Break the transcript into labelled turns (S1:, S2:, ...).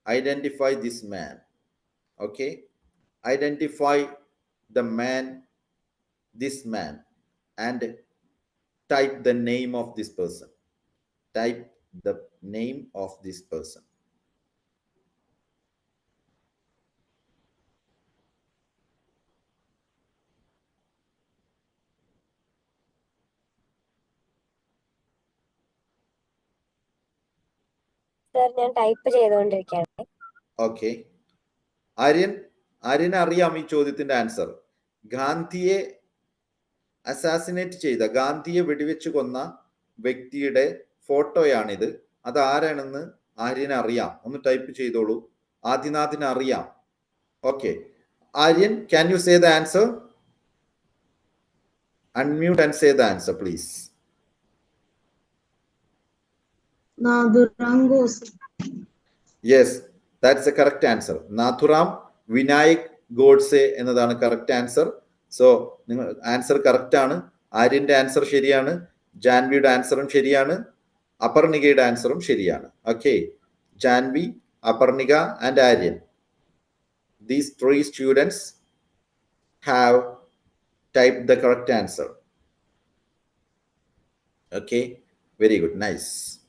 S1: Identify this man. Okay, identify the man, this man, and type the name of this person. Type the name of this person.
S2: Sir, ഞാൻ type ചെയ്തുകൊണ്ടിരിക്കുകയാണ്.
S1: Okay, ആര്യന് അറിയാം ഈ ചോദ്യത്തിന്റെ answer. ഗാന്ധിയെ assassinate ചെയ്ത, ഗാന്ധിയെ വെടിവെച്ച് കൊന്ന വ്യക്തിയുടെ ഫോട്ടോയാണിത്. അത് ആരാണെന്ന് ആര്യന് അറിയാം. ഒന്ന് ടൈപ്പ് ചെയ്തോളൂ. ആദിനാഥിന് അറിയാം. Okay, Aryan, can you say the answer? Unmute and say the answer, please.
S3: Nathuram Godse.
S1: Yes, that's the correct answer. Nathuram Vinayak Godse എന്നതാണ് കറക്റ്റ് ആൻസർ. സോ നിങ്ങൾ ആൻസർ കറക്റ്റ് ആണ്. ആര്യന്റെ ആൻസർ ശരിയാണ്, ജാൻവിയുടെ ആൻസറും ശരിയാണ്, അപർണികയുടെ ആൻസറും ശരിയാണ്. Okay, Janvi, Aparnika and Aryan, these 3 students have typed the correct answer. Okay, very good, nice.